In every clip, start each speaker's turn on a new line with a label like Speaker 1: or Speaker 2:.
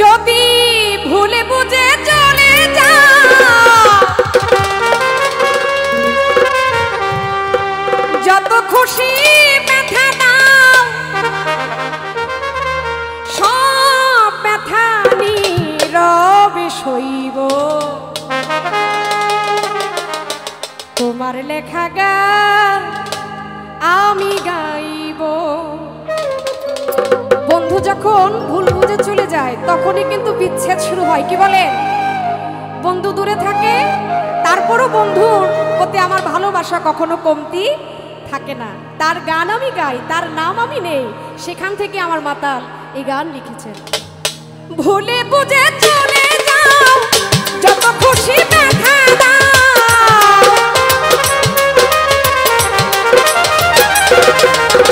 Speaker 1: যদি ভুলে বুঝে চলে যা যত খুশি ব্যথা দাও সব ব্যথা নীরবে সইব তোমার লেখা গান আমি গাইব। বন্ধু যখন ভুল বুঝে চলে যায় তখনই কিন্তু বিচ্ছেদ শুরু হয়। কি বলেন? বন্ধু দূরে থাকে তারপরও বন্ধুর প্রতি আমার ভালোবাসা কখনো কমতি থাকে না। তার গান আমি গাই, তার নাম আমি নেই, সেখান থেকে আমার মাতাল এই গান লিখেছেন। ভুলে বুঝে চলে যাও যত খুশি ব্যথা দাও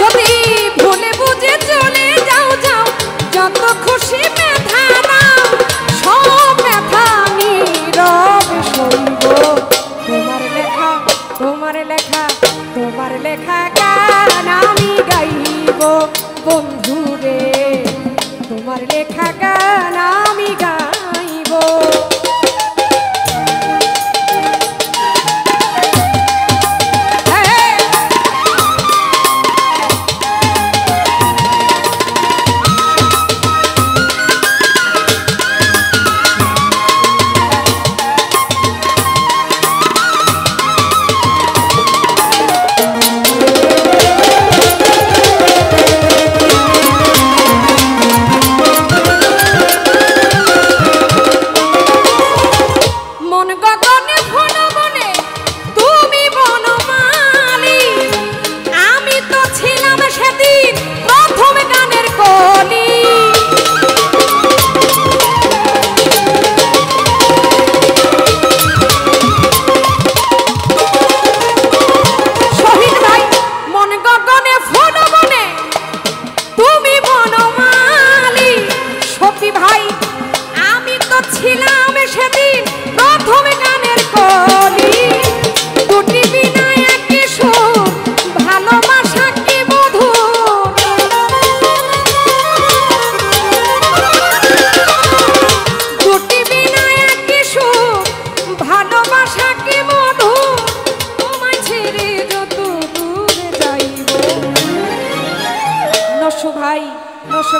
Speaker 1: যদি ভুলে বুঝে চলে যাও যাও যত খুশি ব্যথা দাও সব ব্যথা নীরবে সইব তোমার লেখা তোমার লেখা তোমার লেখা গান আমি গাইব বন্ধুরে তোমার লেখা গান আমি গাইব।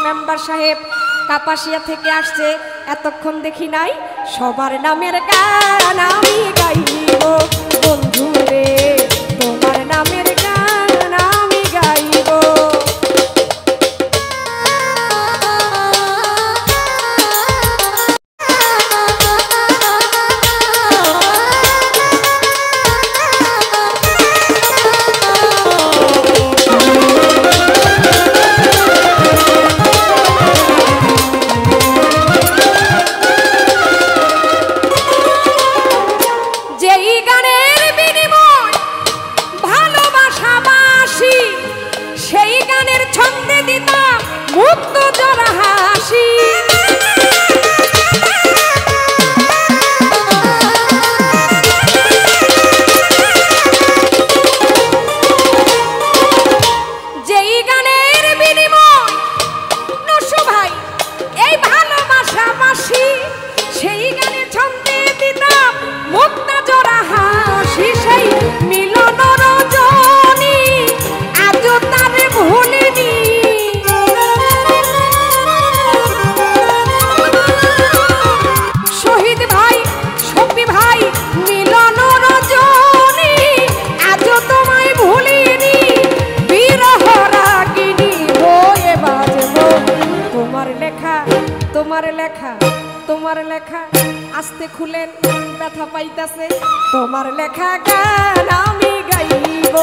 Speaker 1: মেম্বার সাহেব কাপাসিয়া থেকে আসছে, এতক্ষণ দেখি নাই। সবার নামের গান আমি গাইব বন্ধুরে তোমার নামের গান আমি গাইব। তোমার লেখা আস্তে খুলেন ব্যথা পাইতাছে তোমার লেখা গান আমি গাইব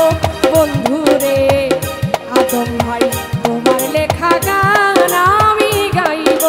Speaker 1: বন্ধুরে আদম ভাই তোমার লেখা গান আমি গাইব।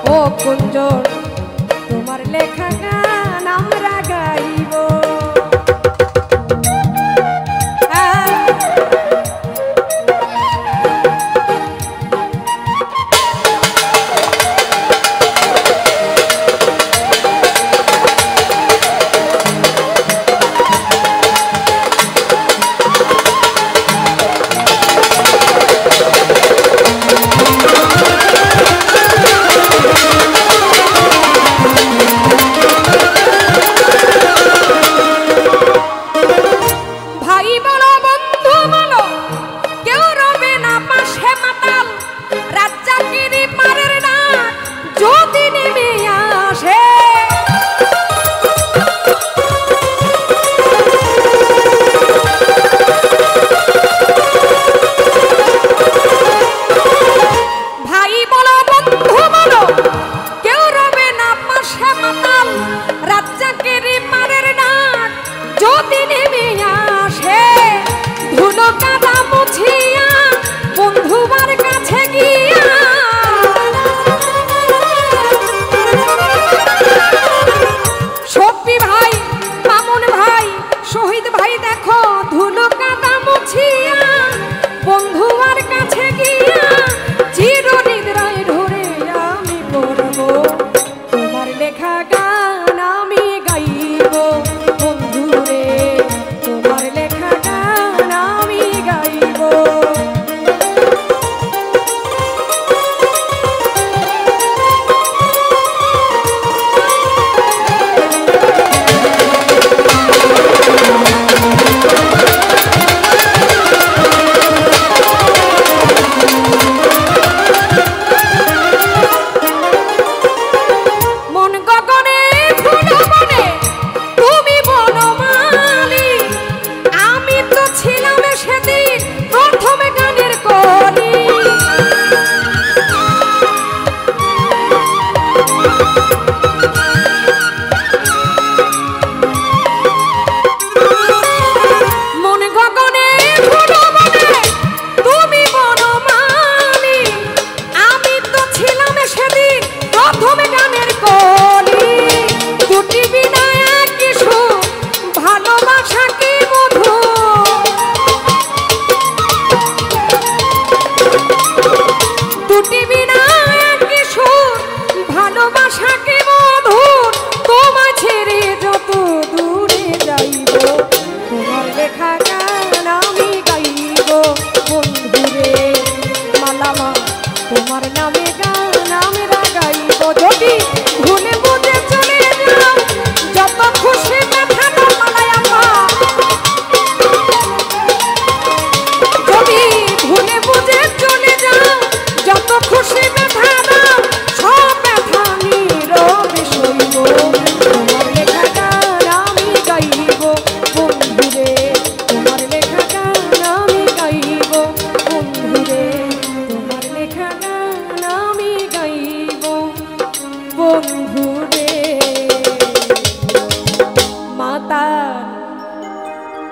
Speaker 1: ও কুঞ্জর তোমার লেখা গান আমরা গাইব।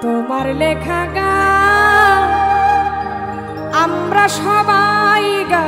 Speaker 1: তোমার লেখা গান আমরা সবাই গাই।